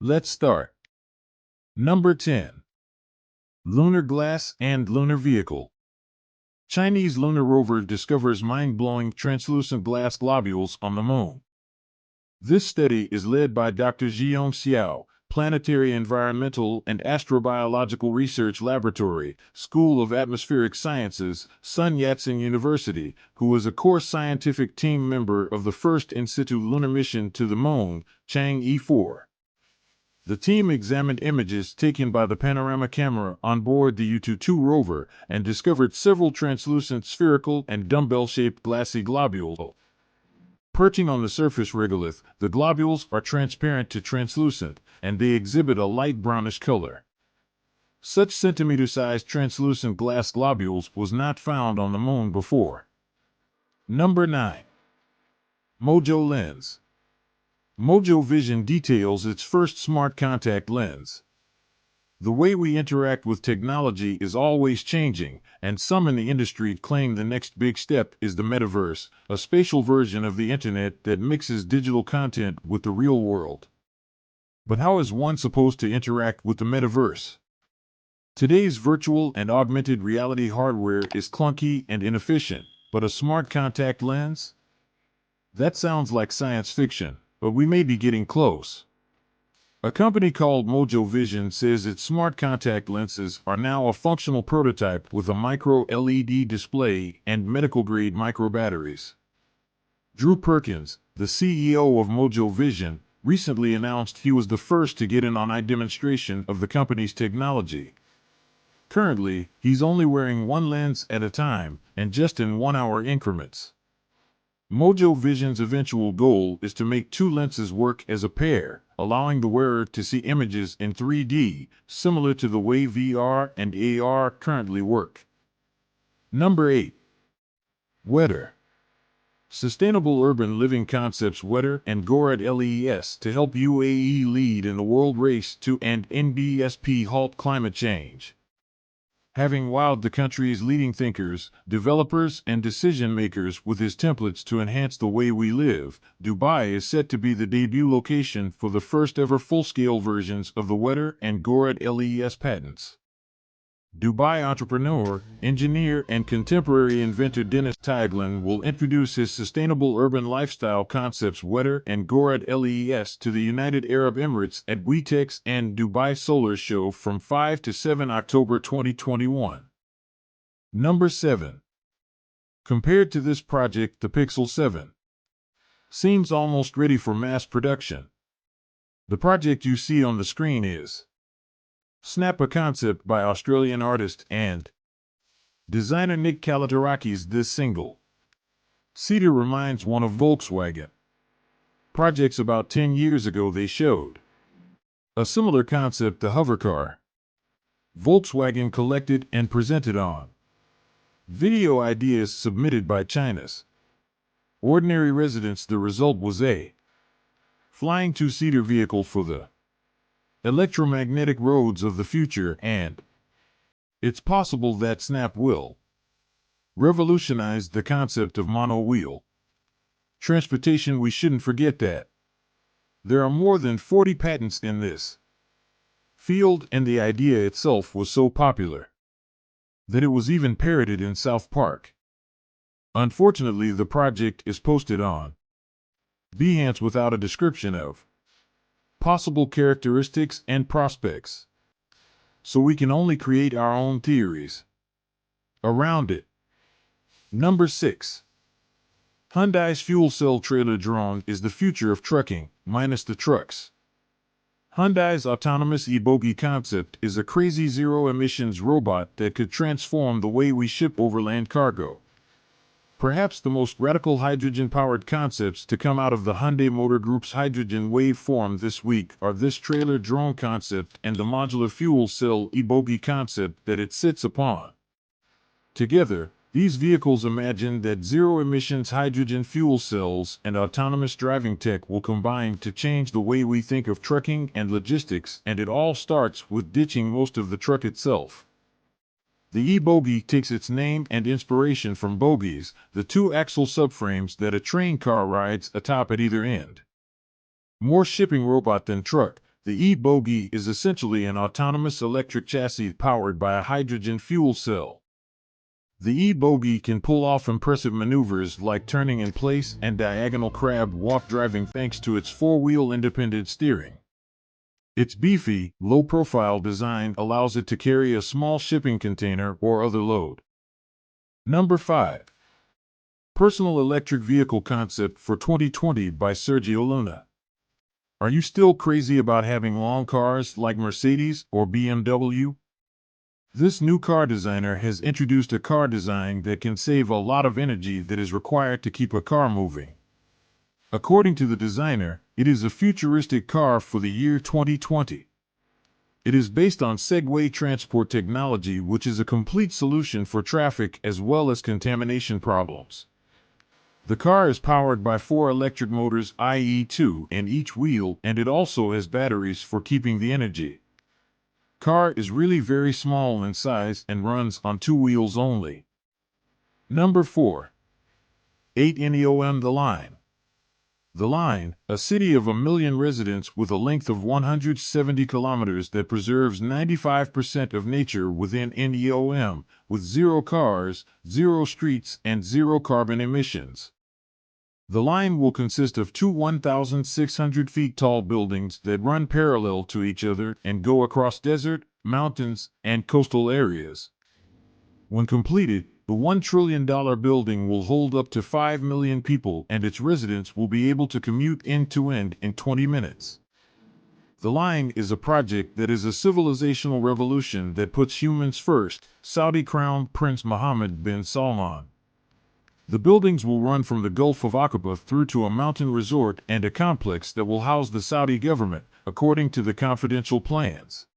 Let's start. Number 10. Lunar Glass and Lunar Vehicle. Chinese lunar rover discovers mind-blowing translucent glass globules on the moon. This study is led by Dr. Zhiyong Xiao, Planetary Environmental and Astrobiological Research Laboratory, School of Atmospheric Sciences, Sun Yat-sen University, who was a core scientific team member of the first in-situ lunar mission to the moon, Chang'e 4. The team examined images taken by the panorama camera on board the Yutu-2 rover and discovered several translucent spherical and dumbbell-shaped glassy globules. Perching on the surface regolith, the globules are transparent to translucent, and they exhibit a light brownish color. Such centimeter-sized translucent glass globules was not found on the moon before. Number 9. Mojo Lens. Mojo Vision details its first smart contact lens. The way we interact with technology is always changing, and some in the industry claim the next big step is the metaverse, a spatial version of the internet that mixes digital content with the real world. But how is one supposed to interact with the metaverse? Today's virtual and augmented reality hardware is clunky and inefficient, but a smart contact lens? That sounds like science fiction, but we may be getting close. A company called Mojo Vision says its smart contact lenses are now a functional prototype with a micro LED display and medical-grade micro batteries. Drew Perkins, the CEO of Mojo Vision, recently announced he was the first to get in on a demonstration of the company's technology. Currently, he's only wearing one lens at a time and just in 1-hour increments. Mojo Vision's eventual goal is to make two lenses work as a pair, allowing the wearer to see images in 3D, similar to the way VR and AR currently work. Number 8. W.E.T.E.R. Sustainable Urban Living Concepts W.E.T.E.R and GORAD-LES to help UAE lead in the world race to end NBSP halt climate change. Having wowed the country's leading thinkers, developers, and decision-makers with his templates to enhance the way we live, Dubai is set to be the debut location for the first-ever full-scale versions of the W.E.T.E.R and GORAD-LES patents. Dubai entrepreneur, engineer, and contemporary inventor Dennis Tiglin will introduce his sustainable urban lifestyle concepts W.E.T.E.R and GORAD-LES to the United Arab Emirates at W.E.T.E.X and Dubai Solar Show from 5 to 7 October 2021. Number 7. Compared to this project, the Pixel 7 seems almost ready for mass production. The project you see on the screen is Snap, a concept by Australian artist and designer Nick Kalatarakis. This single seater reminds one of Volkswagen projects about 10 years ago. They showed a similar concept, the hovercar. Volkswagen collected and presented on video ideas submitted by China's ordinary residents. The result was a flying two-seater vehicle for the electromagnetic roads of the future, and it's possible that Snap will revolutionize the concept of mono-wheel transportation. We shouldn't forget that there are more than 40 patents in this field, and the idea itself was so popular that it was even parroted in South Park. Unfortunately, the project is posted on Behance without a description of possible characteristics and prospects, so we can only create our own theories around it. Number 6. Hyundai's fuel cell trailer drone is the future of trucking, minus the trucks. Hyundai's autonomous e-bogie concept is a crazy zero-emissions robot that could transform the way we ship overland cargo. Perhaps the most radical hydrogen-powered concepts to come out of the Hyundai Motor Group's Hydrogen Wave Forum this week are this trailer drone concept and the modular fuel cell e-bogie concept that it sits upon. Together, these vehicles imagine that zero-emissions hydrogen fuel cells and autonomous driving tech will combine to change the way we think of trucking and logistics, and it all starts with ditching most of the truck itself. The e-bogie takes its name and inspiration from bogies, the two-axle subframes that a train car rides atop at either end. More shipping robot than truck, The e-bogie is essentially an autonomous electric chassis powered by a hydrogen fuel cell. The e-bogie can pull off impressive maneuvers like turning in place and diagonal crab walk driving thanks to its four-wheel independent steering. Its beefy, low-profile design allows it to carry a small shipping container or other load. Number 5. Personal Electric Vehicle Concept for 2020 by Sergio Luna. Are you still crazy about having long cars like Mercedes or BMW? This new car designer has introduced a car design that can save a lot of energy that is required to keep a car moving. According to the designer, it is a futuristic car for the year 2020. It is based on Segway transport technology, which is a complete solution for traffic as well as contamination problems. The car is powered by 4 electric motors, i.e. 2 in each wheel, and it also has batteries for keeping the energy. Car is really very small in size and runs on 2 wheels only. Number 4. 8 NEOM The Line. The Line, a city of 1 million residents with a length of 170 kilometers that preserves 95% of nature within NEOM, with 0 cars, 0 streets, and 0 carbon emissions. The line will consist of 2 1,600 feet tall buildings that run parallel to each other and go across desert, mountains, and coastal areas. When completed, the $1 trillion building will hold up to 5 million people, and its residents will be able to commute end to end in 20 minutes. The line is a project that is a civilizational revolution that puts humans first. Saudi Crown Prince Mohammed bin Salman. The buildings will run from the Gulf of Aqaba through to a mountain resort and a complex that will house the Saudi government, according to the confidential plans.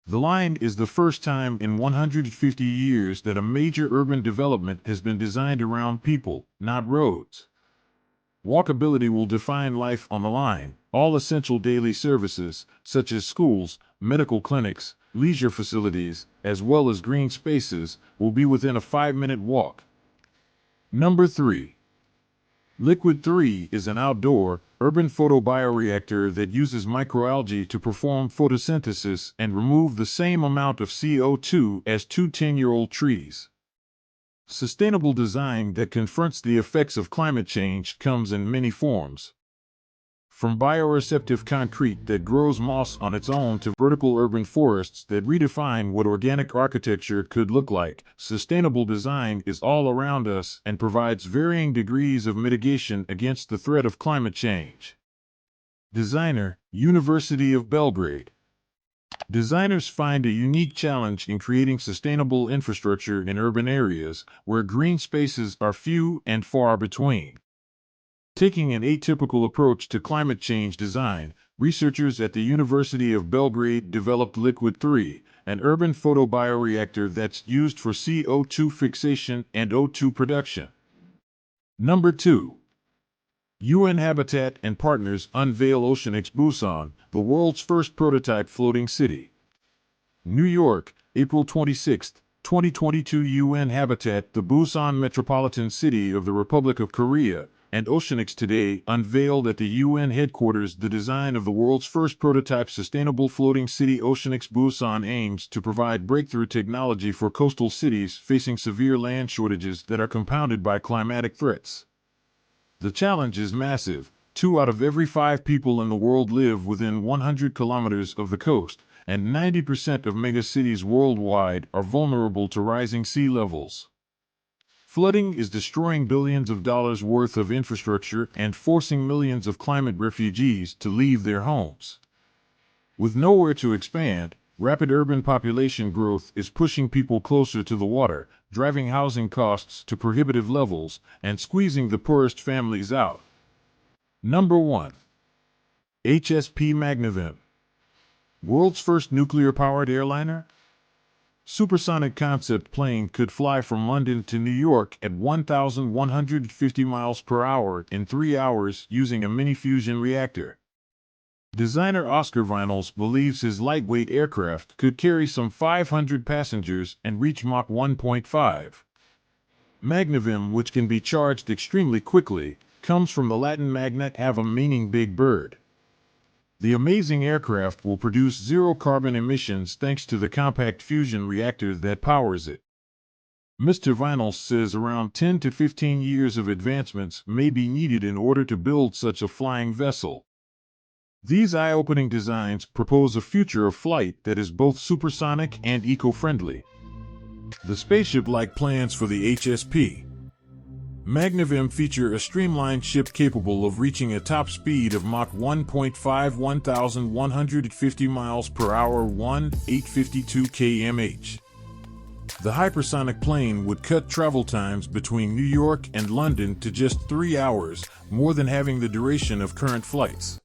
The line is the first time in 150 years that a major urban development has been designed around people, not roads. Walkability will define life on the line. All essential daily services, such as schools, medical clinics, leisure facilities, as well as green spaces, will be within a 5-minute walk. Number 3. W.E.T.E.R is an outdoor, urban photobioreactor that uses microalgae to perform photosynthesis and remove the same amount of CO2 as 2 10-year-old trees. Sustainable design that confronts the effects of climate change comes in many forms. From bioreceptive concrete that grows moss on its own to vertical urban forests that redefine what organic architecture could look like, sustainable design is all around us and provides varying degrees of mitigation against the threat of climate change. Designer, University of Belgrade. Designers find a unique challenge in creating sustainable infrastructure in urban areas where green spaces are few and far between. Taking an atypical approach to climate change design, researchers at the University of Belgrade developed W.E.T.E.R, an urban photobioreactor that's used for CO2 fixation and O2 production. Number 2. UN Habitat and partners unveil OCEANIX Busan, the world's first prototype floating city. New York, April 26, 2022. UN Habitat, the Busan metropolitan city of the Republic of Korea, and OCEANIX today unveiled at the UN headquarters the design of the world's first prototype sustainable floating city. OCEANIX Busan aims to provide breakthrough technology for coastal cities facing severe land shortages that are compounded by climatic threats. The challenge is massive. 2 out of every 5 people in the world live within 100 kilometers of the coast, and 90% of megacities worldwide are vulnerable to rising sea levels. Flooding is destroying billions of dollars worth of infrastructure and forcing millions of climate refugees to leave their homes. With nowhere to expand, rapid urban population growth is pushing people closer to the water, driving housing costs to prohibitive levels, and squeezing the poorest families out. Number 1. HSP Magnavem. World's first nuclear-powered airliner? Supersonic concept plane could fly from London to New York at 1,150 miles per hour in 3 hours using a mini-fusion reactor. Designer Oscar Vinyls believes his lightweight aircraft could carry some 500 passengers and reach Mach 1.5. Magnavem, which can be charged extremely quickly, comes from the Latin magna avem, meaning big bird. The amazing aircraft will produce zero carbon emissions thanks to the compact fusion reactor that powers it. Mr. Vinyl says around 10 to 15 years of advancements may be needed in order to build such a flying vessel. These eye-opening designs propose a future of flight that is both supersonic and eco-friendly. The spaceship-like plans for the HSP Magnavem feature a streamlined ship capable of reaching a top speed of Mach 1.5 1,150 miles per hour 852 km/h. The hypersonic plane would cut travel times between New York and London to just 3 hours, more than having the duration of current flights.